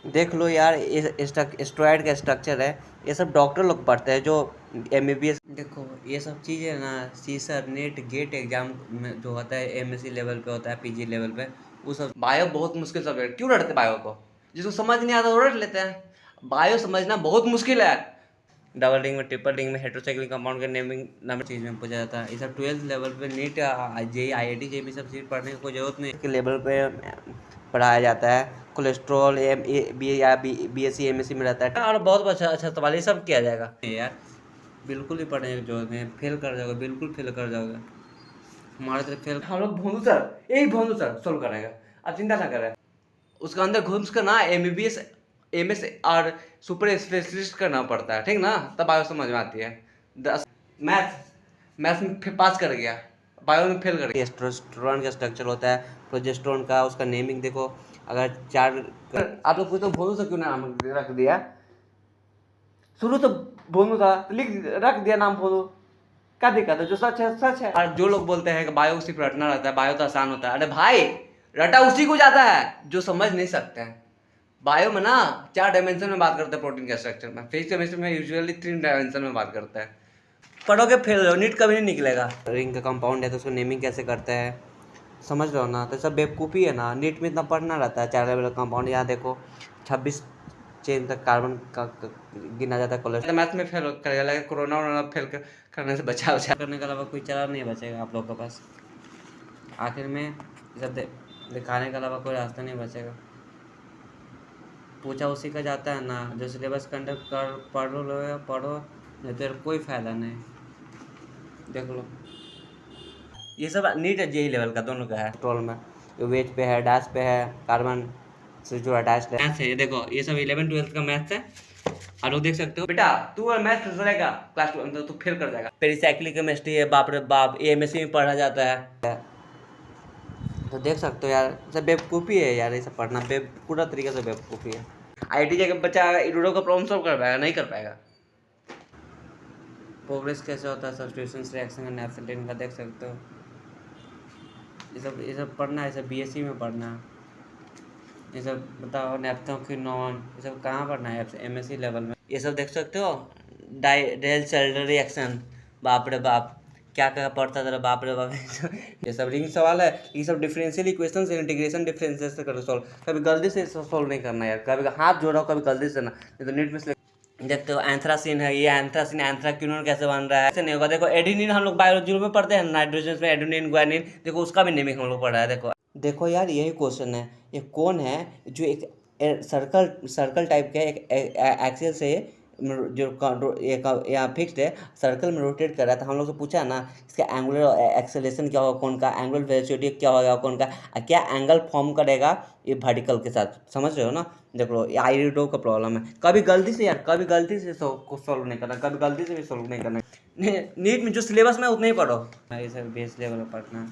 देख लो यार, ये स्टेरॉयड का स्ट्रक्चर है, ये सब डॉक्टर लोग पढ़ते हैं जो एमबीबीएस। देखो ये सब चीज़ें ना, सीसर नेट गेट एग्जाम में जो होता है एमएससी लेवल पे होता है, पीजी लेवल पे, वो सब। बायो बहुत मुश्किल सब्जेक्ट, क्यों रटते बायो को? जिसको समझ नहीं आता वो रट लेते हैं। बायो समझना बहुत मुश्किल है। डबल रिंग में, ट्रिपल रिंग में, हेटेरोसाइक्लिक कंपाउंड के नेमिंग नंबर चीज़ में पूछा जाता है। ये सब 12th लेवल पे नीट, जेई, आईआईटी, जेईई सब चीज़ पढ़ने की कोई जरूरत नहीं के लेवल पे पढ़ाया जाता है। कोलेस्ट्रॉल एम ए बी या बीएससी एमएससी में रहता है। और बहुत अच्छा अच्छा सवाल ये सब किया जाएगा यार, बिल्कुल ही पढ़ने की जरूरत नहीं, फेल कर जाओगे, बिल्कुल फेल कर जाओगे। हमारे तरफ फेल, हम लोग भोंदू सर, यही भोंदू सर सोल्व करेगा, आप चिंता ना करें। उसके अंदर घुस कर ना एमबीबीएस, एमएस और सुपर स्पेशलिस्ट करना पड़ता है, ठीक ना, तब बायो समझ में आती है। 10 मैथ में फिर पास कर गया, बायो में फेल कर गया। टेस्टोस्टेरोन का स्ट्रक्चर होता है, प्रोजेस्टेरोन का, उसका नेमिंग देखो। अगर चार आप लोग पूछते हो भोंदू से क्यों नाम रख दिया, शुरू तो भोंदू था तो लिख रख दिया नाम भोंदू, क्या दिक्कत है? जो सच है सच है। और जो लोग बोलते हैं कि बायो सिर्फ रटना रहता है, बायो तो आसान होता है, अरे भाई रटा उसी को जाता है जो समझ नहीं सकते हैं। बायो में ना 4 डायमेंशन में बात करते हैं, प्रोटीन के स्ट्रक्चर में। फिजिक्स केमिस्ट्री में यूजुअली 3 डायमेंशन में बात करते हैं। पढ़ोगे फेल हो, नीट कभी नहीं निकलेगा। रिंग का कंपाउंड है तो उसको नेमिंग कैसे करते हैं, समझ रहे हो ना? तो सब बेवकूफ़ी है ना, नीट में इतना पढ़ना रहता है। 4 लेवल का कंपाउंड, यहाँ देखो 26 चेन तक कार्बन का गिना जाता है। कोलेस्ट्रॉल मैथ में फेल करेगा, लेकिन कोरोना वोरोना फेल करने से बचा करने के अलावा कोई चारा नहीं बचेगा आप लोगों के पास। आखिर में ये सब दिखाने के अलावा कोई रास्ता नहीं बचेगा। पूछा उसी का जाता है ना, जो सिलेबस कंडक्ट कर पढ़ो लो या पढ़ो, नहीं तो कोई फ़ायदा नहीं। देख लो ये सब नीट है, जेई लेवल का दोनों का है। पेट्रोल में वेज पे है, डैश पे है, कार्बन से जो अटैच्ड है। मैथ्स है ये देखो, ये सब 11 12 का मैथ्स है। आप लोग देख सकते हो बेटा, तू और मैथ्स रहेगा क्लास 2 में तो तू फेल कर जाएगा। पेरिसाइक्लिक केमिस्ट्री है, बाप रे बाप, ये एमएससी में पढ़ा जाता है। तो देख सकते हो यार, सब बेवकूफ़ी है यार, ये सब पढ़ना पूरा तरीके से बेवकूफ़ी है। आईटी का बच्चा इरोडो का प्रॉब्लम सॉल्व कर पाएगा? नहीं कर पाएगा। प्रोग्रेस कैसे होता है, सब्स्टिट्यूशन रिएक्शन का, नैप्थेलिन का, देख सकते हो। ये सब पढ़ना है, ये सब बीएससी में पढ़ना है। ये सब बताओ, नैप्थोक्विनोन, ये सब कहाँ पढ़ना है एमएससी लेवल में। ये सब देख सकते हो, डाइडेल सेल्डर रिएक्शन, बाप रे बाप, क्या क्या पढ़ता था बाप रे बाप। ये सब रिंग सवाल है, ये सब डिफरेंशियल इक्वेशन से, इंटीग्रेशन डिफरेंसेस से कर सॉल्व। कभी गलती से सॉल्व नहीं करना यार, कभी हाथ जोड़ो, कभी गलती से ना, नहीं तो नीट में देखते हो एंथ्रासिन है, ये एंथ्रासिन, एंथ्राक्विनोन कैसे बन रहा है, ऐसे नहीं होगा। देखो एडेनिन हम लोग बायोलॉजी में पढ़ते हैं, नाइट्रोजन में एडेनिन, ग्वानिन, देखो उसका भी नेमिंग हम लोग पढ़ा है। देखो देखो यार, यही क्वेश्चन है, ये कौन है जो एक सर्कल सर्कल टाइप का एक एक्सियल से जो यहाँ फिक्स्ड है, सर्कल में रोटेट कर रहा था। हम लोग से पूछा है ना, इसका एंगुलर एक्सेलेरेशन क्या होगा कौन का, एंगुलर वेलोसिटी क्या होगा कौन का, क्या एंगल फॉर्म करेगा ये वर्टिकल के साथ, समझ रहे हो ना? देख लो ये आईरिडो का प्रॉब्लम है। कभी गलती से यार, कभी गलती से सॉल्व नहीं करना, कभी गलती से भी सॉल्व नहीं करना। नीट में जो सिलेबस में उतना ही पढ़ो। ये सब बेस लेवल पर पढ़ना।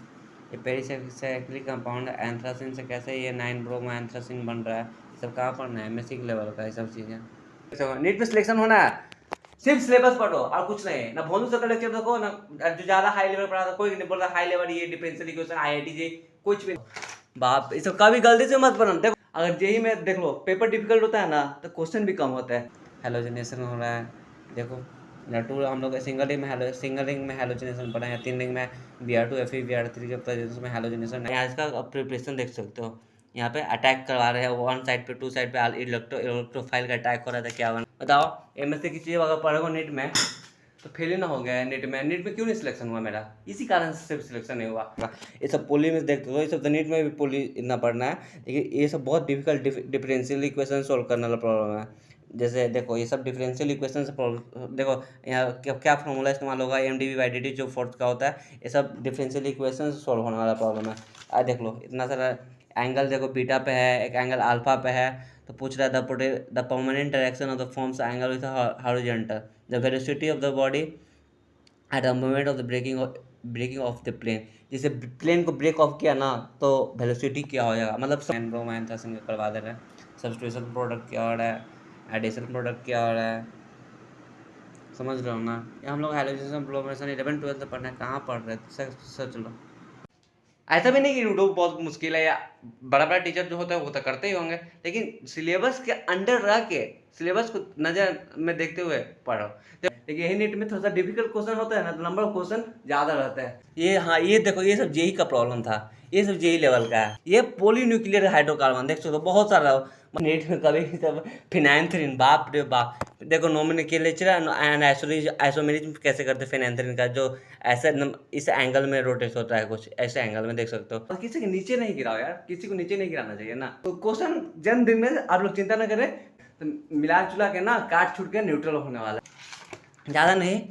ये पेरिसाइक्लिक कंपाउंड एंथ्रासिन से कैसे ये 9 ब्रोमो एंथ्रासिन बन रहा है, ये सब कहाँ पढ़ना है? एमएससी के लेवल का ये सब चीज़ें। नीट में सिलेक्शन होना है, सिर्फ सिलेबस पढ़ो और कुछ नहीं। ना भोंदू सर का लेक्चर देखो, ना जो ज़्यादा हाई लेवल पढ़ा था, कोई नहीं बोल रहा हाई लेवल ये डिफरेंशियल इक्वेशन, आईआईटी जे, कुछ भी बाप, ये सब कभी गलती से मत पढ़ना। देखो अगर जेई में देख लो पेपर डिफिकल्ट होता है ना, तो क्वेश्चन भी कम होता है। हेलोजिनेशन हो रहा है, देखो नटू हम लोग सिंगल रिंग में हेलोजिनेशन पढ़ा है, 3 रिंग में Br2 Fe Br3 के प्रेजेंस में हेलोजिनेशन। आज का प्रिपरेशन देख सकते हो, यहाँ पे अटैक करवा रहे हैं, 1 साइड पे 2 साइड पे इलेक्ट्रोफाइल का अटैक हो रहा था, क्या बना बताओ? एमएससी की चीज़ अगर पढ़ोगे नीट में तो फेल ही ना हो गया है। नीट में क्यों नहीं सिलेक्शन हुआ मेरा? इसी कारण से सिर्फ सिलेक्शन नहीं हुआ। ये सब पोली में देखते हो, ये सब तो नीट में भी पोली इतना पढ़ना है, लेकिन ये सब बहुत डिफिकल्ट डिफरेंशियल इक्वेशन सॉल्व करने वाला प्रॉब्लम है। जैसे देखो ये सब डिफरेंशियल इक्वेशन से प्रॉब्लम, देखो यहाँ क्या फार्मूला इस्तेमाल होगा, mdv/dt जो फोर्थ का होता है, ये सब डिफरेंशियल इक्वेशन से सॉल्व होने वाला प्रॉब्लम है। देख लो इतना सारा एंगल, देखो बीटा पे है, एक एंगल अल्फा पे है, तो पूछ रहा है the permanent direction of the forms angle with horizontal, the velocity of the body at the moment of the breaking of the plane. जैसे प्लेन को ब्रेक ऑफ किया ना तो वेलोसिटी क्या हो जाएगा, मतलब ब्रोमाइंथ्रासिन का करवा दे रहे हैं। सब्स्टिट्यूशन प्रोडक्ट क्या हो रहा है, एडिशन प्रोडक्ट क्या हो रहा है, समझ रहे हो ना? ये हम लोग हाइड्रोजन ब्रोमेशन 11 12 पढ़ना है, कहाँ पढ़ रहे हैं? सोच लो। ऐसा भी नहीं कि लूडो बहुत मुश्किल है, या बड़ा बड़ा टीचर जो होता है वो तो करते ही होंगे, लेकिन सिलेबस के अंडर रह के सिलेबस को नजर में देखते हुए पढ़ो। लेकिन यही नीट में थोड़ा सा डिफिकल्ट क्वेश्चन होता है ना, तो नंबर ऑफ क्वेश्चन ज़्यादा रहता है। ये हाँ, ये देखो, ये सब जेई का प्रॉब्लम था, ये सब जेई लेवल का है। ये पॉलीन्यूक्लियर हाइड्रोकार्बन देख सकते हो, बहुत सारा नीट में कभी सब फिनाइंथ्रिन, बाप रे बाप। देखो नोमेनक्लेचर एंड आइसोमेरिज्म कैसे करते हैं फिनाइंथ्रिन का, जो ऐसे इस एंगल में रोटेट होता है, कुछ ऐसे एंगल में देख सकते हो। और किसी के नीचे नहीं गिराओ यार, किसी को नीचे नहीं गिराना चाहिए ना। तो क्वेश्चन जन्मदिन में आप लोग चिंता ना करें, तो मिला जुला के ना काट छूट के न्यूट्रल होने वाला है, ज़्यादा नहीं।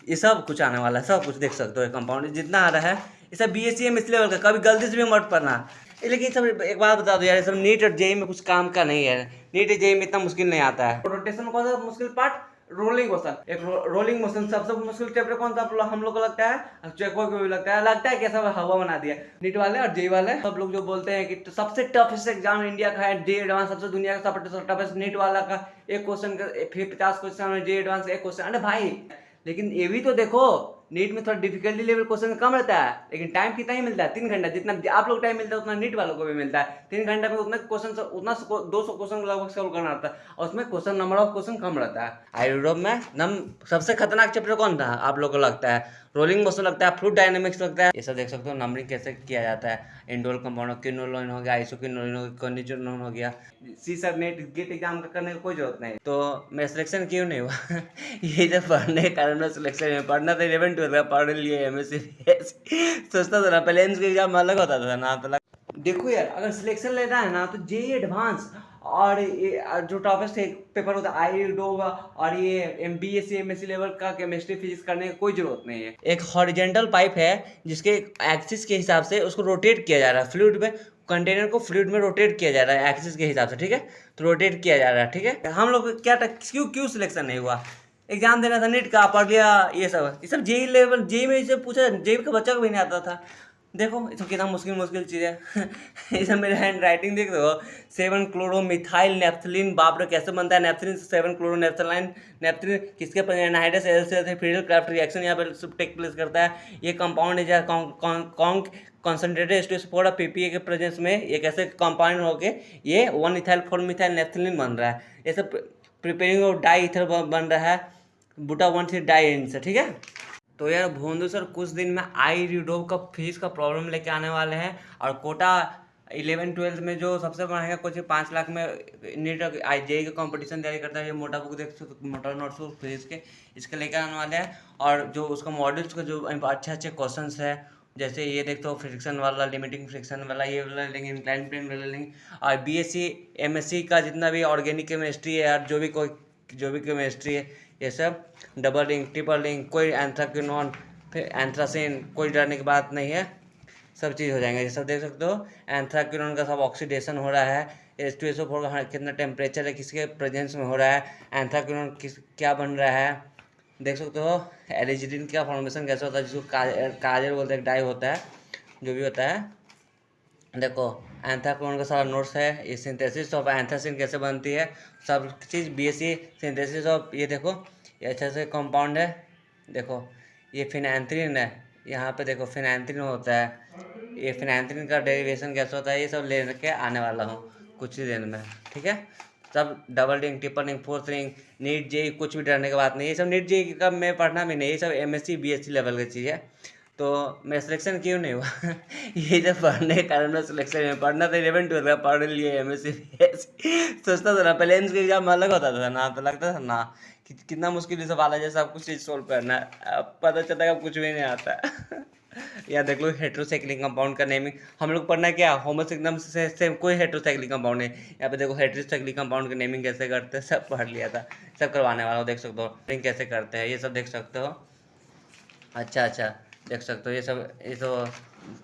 ये सब कुछ आने वाला है, सब कुछ देख सकते हो। कंपाउंड जितना आ रहा है ये सब BSc MSc लेवल का, कभी गलती से भी मत पढ़ना। लेकिन सब एक बात बता दो यार, ये सब नीट और जेई में कुछ काम का नहीं है। नीट और जेई में इतना मुश्किल नहीं आता है। रोटेशन कौन सा मुश्किल पार्ट? Rolling motion. एक रोलिंग मोशन सबसे मुश्किल चैप्टर कौन सा हम लोग को लगता है? चेको को भी लगता है कि सब हवा बना दिया। नीट वाले और जेई वाले सब लोग जो बोलते हैं कि सबसे टफेस्ट एग्जाम इंडिया का है जेई एडवांस, सबसे दुनिया का सबसे टफेस्ट नीट वाला का एक क्वेश्चन का 50 क्वेश्चन में जेई एडवांस एक क्वेश्चन। अरे भाई, लेकिन ये भी तो देखो, नीट में थोड़ा डिफिकल्टी लेवल क्वेश्चन कम रहता है, लेकिन टाइम कितना ही मिलता है? 3 घंटा। जितना आप लोग टाइम मिलता है उतना नीट वालों को भी मिलता है। 3 घंटा में उतना क्वेश्चन, उतना 200 क्वेश्चन लगभग सॉल्व करना रहता है, और उसमें क्वेश्चन नंबर ऑफ क्वेश्चन कम रहता है। आयुर्वेद में सबसे खतरनाक चैप्टर कौन था आप लोग को लगता है? रोलिंग मोशन लगता है, फ्लूइड डायनेमिक्स लगता है। ये सब देख सकते हो नंबरिंग कैसे किया जाता है। इंडोल कंपाउंड, क्विनोलोन हो गया, आइसोक्विनोलोन हो गया, कॉनिजोलोन हो गया। सी सर नेट गेट एग्जाम का करने की कोई जरूरत नहीं। तो मेरा सिलेक्शन क्यों नहीं हुआ? ये जब पढ़ने के कारण मेरा सिलेक्शन में पढ़ना था 11 12 का पढ़ लिए MSc सोचता था ना पहले इनका एग्जाम अलग होता था ना, तो देखो यार, अगर सिलेक्शन लेना है ना तो जेई एडवांस और ये जो टॉपेस्ट पेपर होता है आईडोवा और ये BSc MSc लेवल का केमिस्ट्री फिजिक्स करने की कोई जरूरत नहीं है। एक हॉरिजेंटल पाइप है जिसके एक्सिस के हिसाब से उसको रोटेट किया जा रहा है फ्लूइड में, कंटेनर को फ्लूइड में रोटेट किया जा रहा है एक्सिस के हिसाब से, ठीक है? तो रोटेट किया जा रहा है, ठीक है? हम लोग क्या क्यों सिलेक्शन नहीं हुआ? एग्जाम देना था नीट का, पढ़ लिया ये सब जेई लेवल, जेई में इसे पूछा, जेई का बच्चा को भी नहीं आता था। देखो ये सब कितना मुश्किल चीज़ है। ये सब मेरे हैंड राइटिंग देख दो। 7 क्लोरोमिथाइल नेफ्थलीन, बाप रे कैसे बनता है नेफ्थलीन? 7 क्लोरोनेफ्थलाइन नेफ्थलीन किसके एनहाइड्रस एल से फ्रीडल क्राफ्ट रिएक्शन यहाँ पर सब टेक प्लेस करता है। ये कंपाउंड है जहाँ कॉन्सेंट्रेटेड स्टोर ऑफ PPA के प्रेजेंस में ये कैसे कंपाउंड होके ये 1 इथाइल 4 मिथाइल नेफ्थलीन बन रहा है। ये सब प्रिपेयरिंग ऑफ डाई ईथर बन रहा है, बुटा 1,3 डाई से, ठीक है? तो यार भोंदू सर कुछ दिन में आईडोव का फीस का प्रॉब्लम लेके आने वाले हैं, और कोटा 11 12 में जो सबसे महंगा कोचिंग 5 लाख में नीट जेई का कंपटीशन तैयारी करता है, ये मोटा बुक देख सकते, मोटा नोट्स फीस के इसके लेकर आने वाले हैं। और जो उसका मॉडल्स का जो अच्छे क्वेश्चन है, जैसे ये देखते हो फ्रिक्शन वाला, लिमिटिंग फ्रिक्शन वाला, ये वाला लेंगे, इंक्लाइन प्लेन वाला लेंगे। और BSc MSc का जितना भी ऑर्गेनिक केमिस्ट्री है यार, जो भी केमिस्ट्री है, ये सब डबल रिंग, ट्रिपल रिंग, कोई एंथ्राक्विनोन, फिर एंथ्रासिन, कोई डरने की बात नहीं है, सब चीज़ हो जाएंगे। ये सब देख सकते हो, एंथ्राक्विनोन का सब ऑक्सीडेशन हो रहा है, H2SO4 का कितना टेम्परेचर है, किसके प्रेजेंस में हो रहा है, एंथ्राक्विनोन क्या बन रहा है, देख सकते हो। एलिजिडिन का फॉर्मेशन कैसे होता है, जिसको काजल बोलते हैं, डाई होता है, जो भी होता है। देखो एंथ्राक्विनोन का सारा नोट्स है, ये सिंथेसिस ऑफ एंथ्रासिन कैसे बनती है, सब चीज़ BSc सिंथेसिस ऑफ, ये देखो ये अच्छे से कंपाउंड है। देखो ये फिनाइंथ्रिन है, यहाँ पे देखो फिनाइंथ्रिन होता है, ये फिनाइंथ्रिन का डेरिवेशन कैसे होता है, ये सब ले के आने वाला हूँ कुछ ही दिन में, ठीक है? सब double ring, triple ring, 4th ring, NEET JEE कुछ भी डरने की बात नहीं, ये सब नीट जेई का मैं पढ़ना भी नहीं, ये सब MSc BSc लेवल की चीज़ है। तो मेरा सिलेक्शन क्यों नहीं हुआ? ये जब पढ़ने के कारण मेरा सिलेक्शन में पढ़ना था 11 12 का पढ़ लिए MSc BSc सोचता था ना पहले इनका एग्जाम अलग होता था ना, तो लगता था ना कि कितना मुश्किल सवाल है, जैसे सब कुछ चीज़ सोल्व करना है, अब पता चलता है कुछ भी नहीं आता। या देख लो हेट्रोसाइक्लिक कंपाउंड का नेमिंग हम लोग पढ़ना क्या, होमोस एकदम से सेम, कोई हेट्रोसाइक्लिक कंपाउंड नहीं। यहाँ पे देखो हेट्रोसाइक्लिक कंपाउंड का नेमिंग कैसे करते हैं सब पढ़ लिया था, सब करवाने वाला हो, देख सकते हो रिंग कैसे करते हैं, ये सब देख सकते हो। अच्छा देख सकते हो, ये तो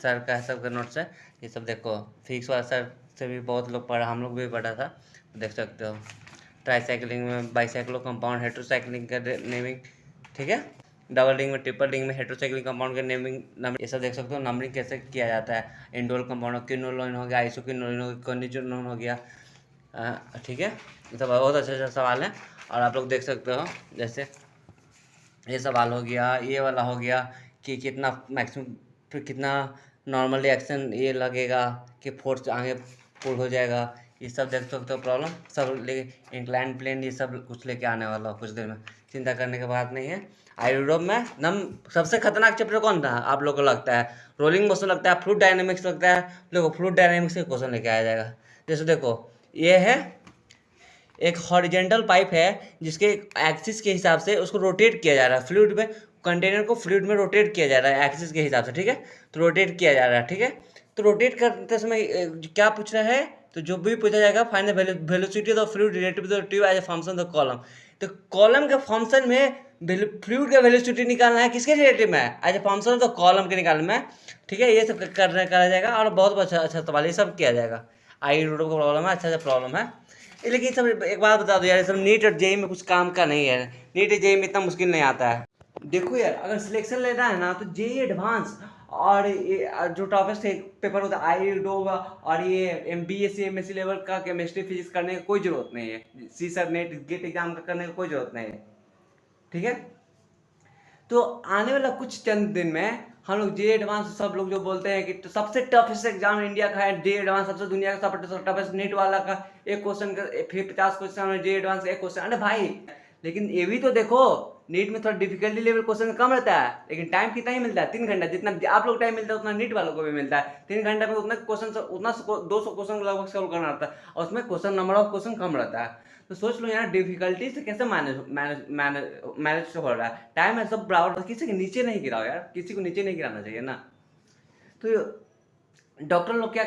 सर का सब का नोट्स है, ये सब देखो फिजिक्स वाला सर से भी बहुत लोग पढ़ा, हम लोग भी पढ़ा था, देख सकते हो। ट्राईसाइक्लिंग में बाईसाइक्लो कंपाउंड, हेट्रोसाइक्लिंग का नेमिंग, ठीक है? डबल रिंग में, ट्रिपल रिंग में हेट्रोसाइक्लिक कंपाउंड का नेमिंग, नंबर ये सब देख सकते हो। नंबरिंग कैसे किया जाता है, इंडोल कंपाउंड, क्विनोलोन हो गया, आइसोक्विनोलोन हो गया, कॉनिजोलोन हो गया, ठीक है? ये सब बहुत अच्छे सवाल हैं, और आप लोग देख सकते हो, जैसे ये सवाल हो गया, ये वाला हो गया कि कितना मैक्सिमम, फिर कितना नॉर्मल रिएक्शन ये लगेगा कि फोर्स आगे पुल हो जाएगा, ये सब देख सकते हो प्रॉब्लम सब लेके इंक्लाइन प्लेन ये सब कुछ लेके आने वाला हो कुछ देर में, चिंता करने की बात नहीं है। यूरोप में नम सबसे खतरनाक चैप्टर कौन था आप लोग को लगता है? रोलिंग मोशन लगता है, फ्लूइड डायनेमिक्स लगता है। देखो फ्लूइड डायनेमिक्स के क्वेश्चन लेके आया जाएगा। जैसे देखो ये है एक हॉरिजेंटल पाइप है जिसके एक्सिस के हिसाब से उसको रोटेट किया जा रहा है फ्लूइड में, कंटेनर को फ्लूइड में रोटेट किया जा रहा है एक्सिस के हिसाब से, ठीक है। तो रोटेट किया जा रहा है, ठीक है। तो रोटेट करते समय क्या पूछ रहा है, तो जो भी पूछा जाएगा find the velocity of the fluid relative to the tube as a function of the column. तो कॉलम के फंक्शन में फ्लूइड का वेलोसिटी निकालना है, किसके रिलेटिव में? As a function of the column के निकालना है, ठीक है। ये सब करा जाएगा और बहुत अच्छा अच्छा सवाल ये सब किया जाएगा। आई रोड का प्रॉब्लम है, अच्छा अच्छा प्रॉब्लम है। लेकिन सब एक बात बता दो यार, सब नीट और जेई में कुछ काम का नहीं है। नीट और जेई में इतना मुश्किल नहीं आता है। देखो यार अगर सिलेक्शन लेना है ना तो जेई एडवांस और ये जो टॉपिक्स पेपर होता है आई होगा और ये MBSc MSc लेवल का केमिस्ट्री फिजिक्स करने की कोई ज़रूरत नहीं है। सीसर नेट गेट एग्जाम का करने की कोई ज़रूरत नहीं है, ठीक है। तो आने वाला कुछ चंद दिन में हम लोग जे एडवांस सब लोग जो बोलते हैं कि तो सबसे टफेस्ट एग्जाम इंडिया का है जे एडवांस, सबसे दुनिया का सबसे टफेस्ट नीट वाला का एक क्वेश्चन का फिर 50 क्वेश्चन में जे एडवांस का एक क्वेश्चन। अरे भाई लेकिन ये भी तो देखो नीट में थोड़ा डिफिकल्टी लेवल क्वेश्चन कम रहता है, लेकिन टाइम कितना ही मिलता है 3 घंटा। जितना आप लोग टाइम मिलता है उतना नीट वालों को भी मिलता है। 3 घंटा में उतना क्वेश्चन उतना 200 क्वेश्चन लगभग सॉल्व करना रहता है और उसमें क्वेश्चन नंबर ऑफ क्वेश्चन कम रहता है। तो सोच लो यार डिफिकल्टी से कैसे मैनेज हो रहा है। टाइम है सब बराबर, किसी के नीचे नहीं गिराओ यार, किसी को नीचे नहीं गिराना चाहिए ना। तो डॉक्टर लोग क्या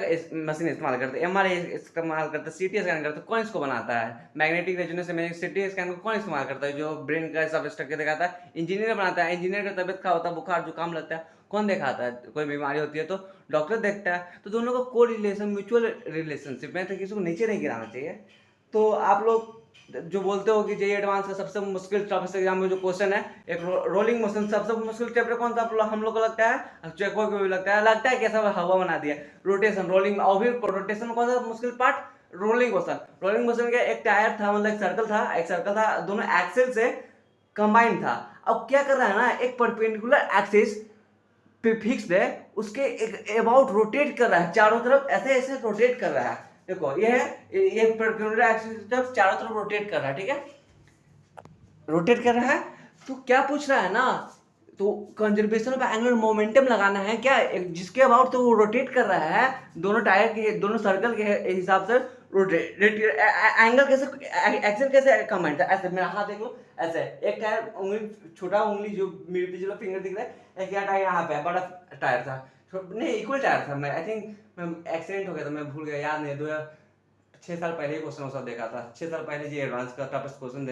मशीन इस्तेमाल करते हैं? MRI इस्तेमाल करते हैं, CT स्कैन करते हैं। कौन इसको बनाता है? Magnetic resonance imaging CT scan को कौन इस्तेमाल करता है? जो ब्रेन का सब स्ट्रक्चर दिखाता है इंजीनियर बनाता है। इंजीनियर का तबियत खराब होता है, बुखार जुकाम लगता है, कौन दिखाता है? कोई बीमारी होती है तो डॉक्टर देखता है। तो दोनों का को रिलेशन म्यूचुअल रिलेशनशिप में, तो किसी को नीचे नहीं गिराना चाहिए। तो आप लोग जो बोलते हो कि जेईई एडवांस का सबसे मुश्किल टॉपिक एग्जाम में जो क्वेश्चन है एक रोलिंग मोशन, सबसे मुश्किल चैप्टर कौन सा हम लोग को लगता है? चेको को भी लगता है कि ऐसा हवा बना दिया। रोटेशन रोलिंग और भी रोटेशन कौन सा मुश्किल part? Rolling motion. Rolling motion का एक टायर था, मतलब एक सर्कल था दोनों एक्सिल से कंबाइन था। अब क्या कर रहा है ना, एक परपेंडिकुलर एक्सिस पे फिक्स्ड है, उसके एक अबाउट रोटेट कर रहा है चारों तरफ, ऐसे ऐसे रोटेट कर रहा है। देखो ये परपेंडिकुलर एक्सिस चारों तरफ रोटेट कर रहा है, ठीक है, रोटेट कर रहा है। तो क्या पूछ रहा है ना, तो कंजर्वेशन ऑफ एंगुलर मोमेंटम लगाना है क्या, जिसके अबाउट तो वो रोटेट कर रहा है दोनों टायर के दोनों सर्कल के हिसाब से रोटेट एंगल कैसे एक्सेल कैसे कंबाइन था। ऐसे मेरा हाथ देख लो, ऐसे एक टायर उंगली छोटा उंगली जो मेरे पिछला फिंगर दिख रहा है, एक टायर यहाँ पे बड़ा टायर था, नहीं इक्वल टायर था। मैं आई थिंक मैं एक्सीडेंट हो गया था, मैं भूल गया, याद नहीं। 6 साल पहले ही क्वेश्चन सब देखा था, 6 साल पहले जी एडवांस का टफेस्ट क्वेश्चन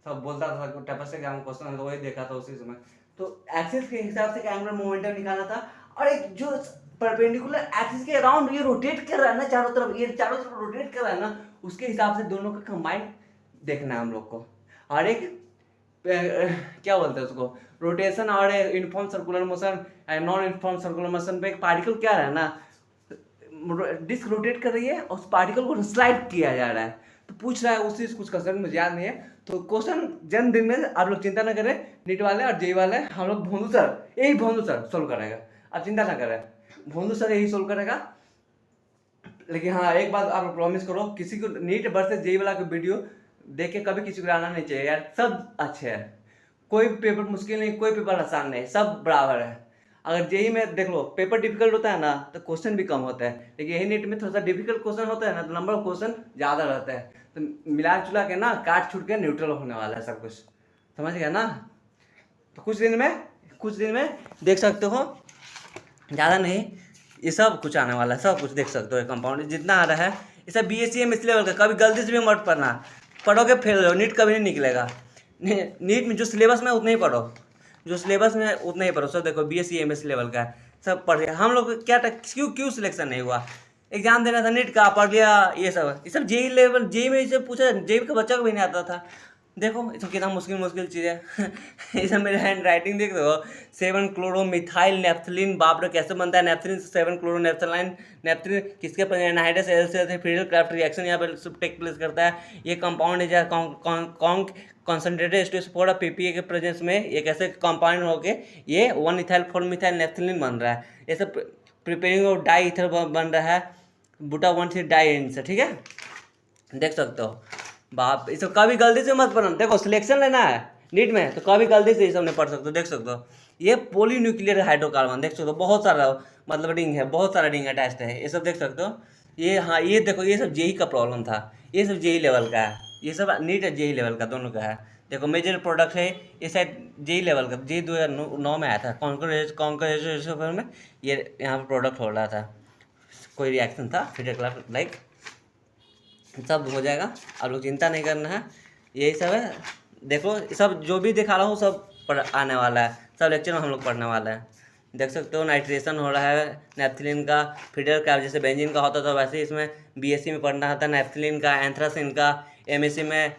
सब बोलता था टफेस्ट एग्जाम क्वेश्चन वही देखा था उसी समय। तो एक्सिस के हिसाब से एंगुलर मोमेंटम निकालना था और एक जो परपेंडिकुलर एक्सिस के अराउंड ये रोटेट कर रहा है ना चारों तरफ, ये चारों तरफ रोटेट कर रहा है ना, उसके हिसाब से दोनों का कंबाइंड देखना है हम लोग को। और एक क्या बोलते हैं उसको, रोटेशन और uniform circular motion, non uniform circular motion पे एक पार्टिकल क्या है ना, डिस्क रोटेट कर रही है और उस पार्टिकल को स्लाइड किया जा रहा है। तो पूछ रहा है उसी कुछ क्वेश्चन मुझे याद नहीं है। तो क्वेश्चन जन्मदिन में आप लोग चिंता ना करें, नीट वाले और जेई वाले हम लोग भोंदू सर सोल्व करेगा, आप चिंता ना करें, भोंदू सर यही सोल्व करेगा। लेकिन हाँ एक बात आप प्रॉमिस करो, किसी को नीट वर्सेस जेई वाला का वीडियो देख के कभी किसी को आना नहीं चाहिए यार, सब अच्छे हैं, कोई पेपर मुश्किल नहीं, कोई पेपर आसान नहीं, सब बराबर है। अगर जेई में देख लो पेपर डिफिकल्ट होता है ना तो क्वेश्चन भी कम होता है, लेकिन यही नीट में थोड़ा सा डिफिकल्ट क्वेश्चन होता है ना तो नंबर ऑफ क्वेश्चन ज़्यादा रहता है। तो मिला जुला के ना काट छूट के न्यूट्रल होने वाला है सब कुछ, समझ गया ना। तो कुछ दिन में देख सकते हो, ज़्यादा नहीं, ये सब कुछ आने वाला है, सब कुछ देख सकते हो। कंपाउंड जितना आ रहा है ये सब BSc MSc लेवल का, कभी गलती से भी मत पढ़ना, पढ़ोगे फेल हो, नीट कभी नहीं निकलेगा। नीट में जो सिलेबस में उतना ही पढ़ो, जो सिलेबस में उतना ही पढ़ो। सब देखो BSc MSc लेवल का सब पढ़ लिया। हम लोग क्या क्यों सिलेक्शन नहीं हुआ, एग्जाम देना था नीट का, पढ़ लिया ये सब जेई लेवल, जेई में इसे पूछा, जेई का बच्चा को भी नहीं आता था। देखो ये सब कितना मुश्किल चीज़ है। ये सब मेरे हैंड राइटिंग देख दो, 7 क्लोरोमिथाइल नेफ्थलीन, बाप रे कैसे बनता है नेफ्थलीन से 7 क्लोरोनेफ्थलाइन नेफ्थलीन, किसके एनहाइड्रस एल से फ्रीडल क्राफ्ट रिएक्शन यहाँ पर सब टेक प्लेस करता है। ये कंपाउंड है जहाँ कॉन्सेंट्रेटेड स्टेज फॉर PPA के प्रेजेंस में ये कैसे कंपाउंड होके ये 1 इथाइल 4 मिथाइल नेफ्थलीन बन रहा है। ये सब प्रिपेयरिंग ऑफ डाई ईथर बन रहा है बूटा 1,3 डाई से, ठीक है, देख सकते हो। बाप इसे कभी गलती से मत पढ़ना, देखो सिलेक्शन लेना है नीट में तो कभी गलती से ये सब नहीं पढ़ सकते, देख सकते हो। ये पॉलीन्यूक्लियर हाइड्रोकार्बन देख सकते हो, बहुत सारा मतलब रिंग है, बहुत सारा रिंग अटैच्ड है, ये सब देख सकते हो। ये हाँ ये देखो ये सब जेई का प्रॉब्लम था, ये सब जेई लेवल का है, ये सब नीट है जेई लेवल का दोनों का है। देखो मेजर प्रोडक्ट है ये शायद जेई लेवल का, जेई 2009 में आया था कॉन्करेशन में, ये यहाँ पर प्रोडक्ट हो रहा था, कोई रिएक्शन था फिर लाइक सब हो जाएगा, आप लोग चिंता नहीं करना है, यही सब है। देखो सब जो भी दिखा रहा हूँ सब पढ़ आने वाला है, सब लेक्चर में हम लोग पढ़ने वाला है। देख सकते हो नाइट्रेशन हो रहा है नेफ्थिलीन का, फिडर का जैसे बेंजीन का होता था वैसे इसमें बीएससी में पढ़ना था नेफ्थिलीन का, एंथ्रासिन का, एमएससी में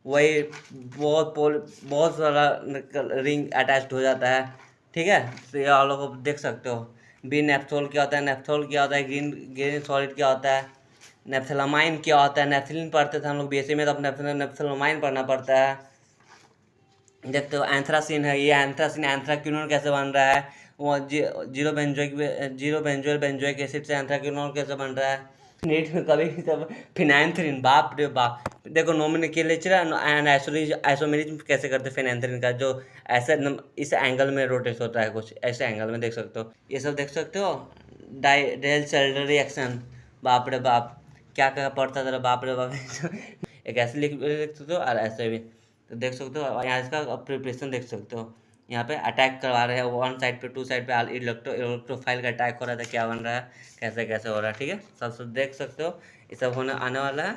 वही बहुत सारा रिंग अटैच्ड हो जाता है, ठीक है। तो ये आप लोग देख सकते हो बी नेफ्थोल क्या होता है, नेफ्थोल क्या होता है, ग्रीन ग्रीन सॉलिड क्या होता है, नेफ्थेलामाइन क्या होता है, नेफ्थिलीन पढ़ते थे हम लोग बीएससी में, तो अब नेफ्थेलामाइन पढ़ना पड़ता है। देखते हो एंथ्रासिन है, ये एंथ्रासिन एंथ्राक्विनोन कैसे बन रहा है, वो जीरो बेंजोइक एसिड से एंथ्राक्विनोन कैसे बन रहा है। नीट में कभी सब फिनाइंथ्रिन, बाप रे बाप, देखो नोमेनक्लेचर एंड आइसोमेरिज्म कैसे करते फिनाइंथ्रिन का, जो ऐसे इस एंगल में रोटेट होता है, कुछ ऐसे एंगल में देख सकते हो, ये सब देख सकते हो। डेल सेल्डर रिएक्शन, बाप रे बाप क्या क्या पड़ता था, बाप रे बाप एक ऐसे लिख सकते हो और ऐसे भी, तो देख सकते हो यहाँ इसका प्रिपरेशन देख सकते हो। यहाँ पे अटैक करवा रहे हैं वन साइड पे, टू साइड पे इलेक्ट्रोफाइल का अटैक हो रहा था, क्या बन रहा है, कैसे कैसे हो रहा है, ठीक है, सब देख सकते हो। ये सब होने आने वाला है,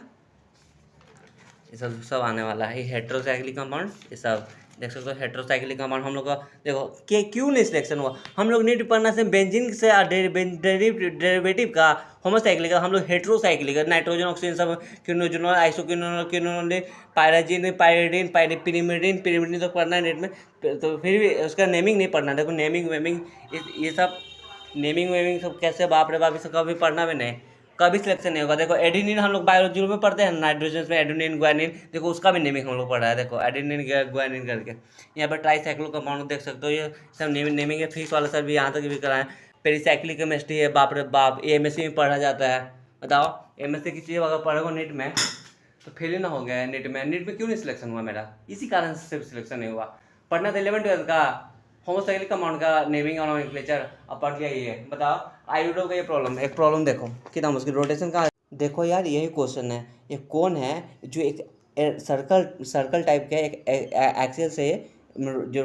ये सब आने वाला है। ये हेट्रोसाइक्लिक कंपाउंड ये सब देख सकते हो, हेट्रोसाइक्लिक कंपाउंड हम लोग का देखो कि क्यों नहीं सिलेक्शन हुआ, हम लोग नीट पढ़ना से बेंजीन से डेरिवेटिव का, होमोसाइक्लिक का, हम लोग हेट्रोसाइक्लिक नाइट्रोजन ऑक्सीजन सब क्विनोजोनॉल आइसोक्विनोल पायराजीन पायरिडीन पिरिमिडीन तो पढ़ना है नीट में, तो फिर भी उसका नेमिंग नहीं पढ़ना। देखो नेमिंग वेमिंग ये सब नेमिंग वेमिंग सब कैसे, बाप रे बाप, इसे कभी पढ़ना भी नहीं, कभी सिलेक्शन नहीं होगा। देखो एडेनिन हम लोग बायोलॉजी में पढ़ते हैं नाइट्रोजन में, एडेनिन ग्वानिन, देखो उसका भी नेमिंग हम लोग पढ़ा है, देखो एडेनिन ग्वानिन करके। यहाँ पर ट्राईसाइक्लो कंपाउंड देख सकते हो, ये सब नेमिंग है, फिक्स वाला सर भी यहाँ तक भी कराएं। पेरीसाइक्लिक केमिस्ट्री है, बाप रे बाप, ये एमएससी में पढ़ा जाता है। बताओ एमएससी की चीज़ अगर पढ़ोगे नीट में तो फेल ही ना हो गया नीट में। नीट में क्यों नहीं सिलेक्शन हुआ मेरा, इसी कारण से सिर्फ सिलेक्शन नहीं हुआ। पढ़ना था 11th-12th का होमोसाइक्लिक कंपाउंड का नेमिंग और नोमेनक्लेचर, अब पढ़ लिया ये। बताओ आयोडो का ये प्रॉब्लम, एक प्रॉब्लम देखो कितना मुश्किल, रोटेशन का देखो यार, यही क्वेश्चन है, ये कौन है जो एक सर्कल टाइप का एक एक्सियल से जो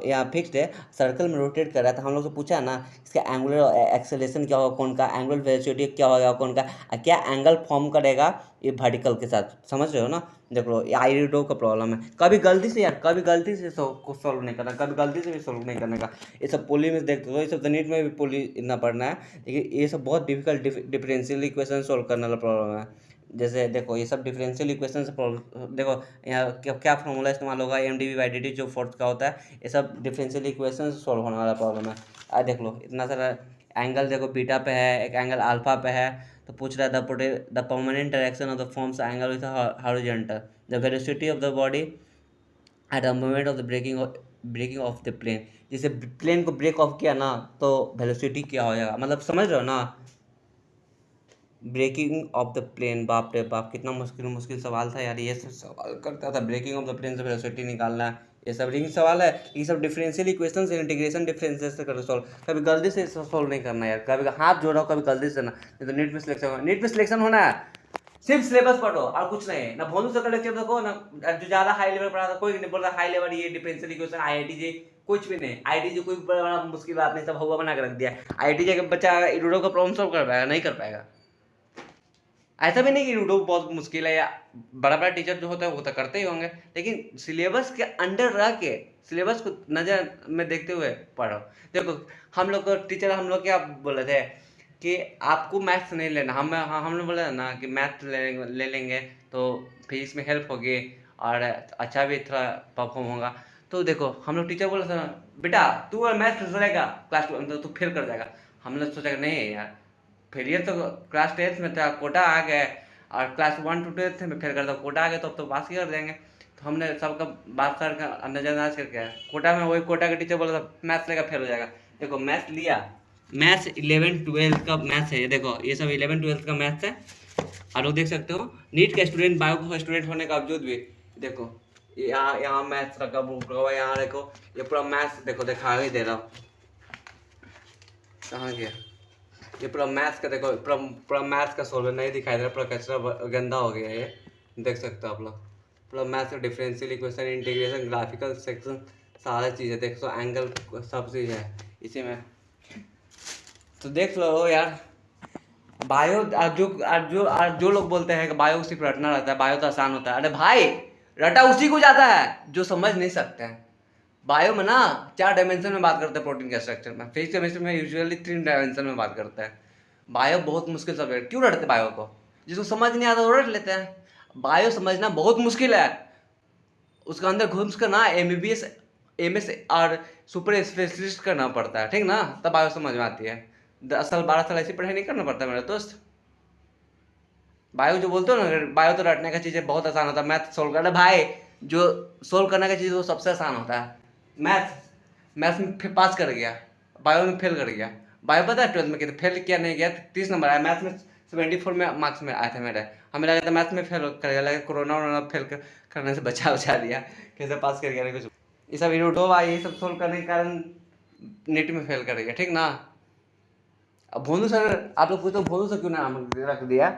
यहाँ फिक्स्ड है सर्कल में रोटेट कर रहा था, हम लोग से पूछा है ना इसका एंगुलर एक्सेलेरेशन क्या होगा कौन का, एंगुलर वेलोसिटी क्या होगा कौन का, क्या एंगल फॉर्म करेगा ये वर्टिकल के साथ, समझ रहे हो ना। देख लो ये आइरिडो का प्रॉब्लम है, कभी गलती से यार, कभी गलती से सॉल्व नहीं करना, कभी गलती से भी सॉल्व नहीं करने का। ये सब पोली में देखते हो, ये सब नीट में भी पोली इतना पढ़ना है, लेकिन ये सब बहुत डिफिकल्ट डिफरेंशियल इक्वेशन सॉल्व करने वाला प्रॉब्लम है। जैसे देखो ये सब डिफरेंशियल इक्वेशन से प्रॉब्लम, देखो यहाँ क्या फॉर्मूला इस्तेमाल होगा, mdv/dt जो फोर्स का होता है, ये सब डिफरेंशियल इक्वेशन से सॉल्व होने वाला प्रॉब्लम है। देख लो इतना सारा एंगल, देखो बीटा पे है, एक एंगल अल्फा पे है, तो पूछ रहा है the permanent direction of the forms angle with horizontal, the velocity of the body at the moment of the breaking of the plane, जैसे प्लेन को ब्रेक ऑफ किया ना तो वेलोसिटी क्या हो जाएगा, मतलब समझ रहे हो ना। ब्रेकिंग ऑफ द प्लेन, बाप रे बाप कितना मुश्किल सवाल था यार, ये सब सवाल करता था, ब्रेकिंग ऑफ द प्लेन से वेलोसिटी निकालना है, ये सब रिंग सवाल है, ये सब डिफरेंशियल इक्वेशन से इंटीग्रेशन डिफरेंसेस से कर सॉल्व, कभी गलती से सॉल्व नहीं करना यार, कभी हाथ जोड़ रहा हो कभी गलती से ना, नहीं तो नीट में सिलेक्शन होना है, सिर्फ सिलेबस पढ़ो और कुछ नहीं, ना भोंदू सर का लेक्चर देखो ना, जो ज़्यादा हाई लेवल पढ़ा था कोई नहीं बोल रहा हाई लेवल ये डिफरेंशियल इक्वेशन IITJ कुछ भी नहीं, IITJ कोई बड़ा मुश्किल बात नहीं, सब हुआ बना के रख दिया। IITJ का बच्चा इरोडो का प्रॉब्लम सॉल्व कर पाएगा, नहीं कर पाएगा। ऐसा भी नहीं कि इरोडो बहुत मुश्किल है, या बड़ा बड़ा टीचर जो होता है वो तो करते ही होंगे, लेकिन सिलेबस के अंडर रह के सिलेबस को नज़र में देखते हुए पढ़ो। देखो हम लोग को टीचर हम लोग क्या बोले थे कि आपको मैथ्स नहीं लेना, हम लोग बोले ना कि मैथ ले लेंगे तो फिजिक्स में हेल्प होगी और अच्छा भी थोड़ा परफॉर्म होगा। तो देखो हम लोग टीचर बोले था बेटा तू मैथ्स लेगा क्लास 2 तो तू फेल कर जाएगा, हम लोग सोचा नहीं यार फेलियर तो क्लास 10th में था, कोटा आ गए, और क्लास 1 to 10th में फेल करता कोटा आ गया तो पास ही कर देंगे। तो हमने सबका बात सर का नजरअंदाज करके कोटा में वही कोटा के टीचर बोला था मैथ्स लेगा फेल हो जाएगा। देखो मैथ्स लिया मैथ्स 11-12 का मैथ्स है, ये देखो ये सब 11-12 का मैथ्स है। आप लोग देख सकते हो नीट का स्टूडेंट, बायो का स्टूडेंट होने के बावजूद भी देखो यहाँ यहाँ मैथ्स रखा बुक रखा हुआ है, यहाँ देखो ये पूरा मैथ्स देखो दिखा ही दे रहा हूँ। कहाँ गया ये पूरा मैथ्स का, देखो पूरा मैथ्स का सोल्व नहीं दिखाई दे रहा, पूरा कचरा गंदा हो गया है ये, देख सकते हो आप लोग। पूरा मैथ्स का differential equation, integration, graphical section, सारा चीज़ है देख सो, एंगल सब चीज़ है इसी में। तो देख लो यार बायो, आज जो लोग बोलते हैं कि बायो सिर्फ रटना रहता है, बायो तो आसान होता है, अरे भाई रटा उसी को जाता है जो समझ नहीं सकते हैं। बायो में ना 4 डायमेंशन में बात करते हैं प्रोटीन के स्ट्रक्चर में, फिजिक्स केमिस्ट्री में यूजुअली 3 डायमेंशन में बात करते हैं। बायो बहुत मुश्किल सब्जेक्ट, क्यों रटते बायो को? जिसको समझ नहीं आता वो रट लेते हैं। बायो समझना बहुत मुश्किल है, उसके अंदर घुस कर ना MBBS MS और सुपर स्पेशलिस्ट करना पड़ता है, ठीक ना, तब बायो समझ में आती है। 10 साल 12 साल ऐसी पढ़ाई नहीं करना पड़ता मेरे दोस्त। बायो जो बोलते हो ना, बायो तो रटने का चीज़ है, बहुत आसान होता है। मैथ सोल्व करना भाई, जो सोल्व करने का चीज़ वो सबसे आसान होता है। मैथ्स में फिर पास कर गया, बायो में फेल कर गया। बायो पता है 12th में कितने फेल किया नहीं गया, 30 नंबर आया। मैथ्स में 74 में मार्क्स में आए थे मेरे। हमें लगा था मैथ्स में फेल कर गया, लगा कोरोना वोरोना फेल करने से बचा दिया, कैसे पास कर गया नहीं कुछ। ये सब यूट्यूब ये सब सोल्व करने के कारण नीट में फेल कर गया, ठीक ना। अब भोनू सर, आप लोग पूछो भोनू सर क्यों नाम रख दिया?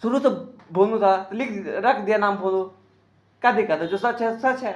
शुरू तो भोनू था, लिख रख दिया नाम भोनू, क्या दिक्कत है? जो सच है सच है।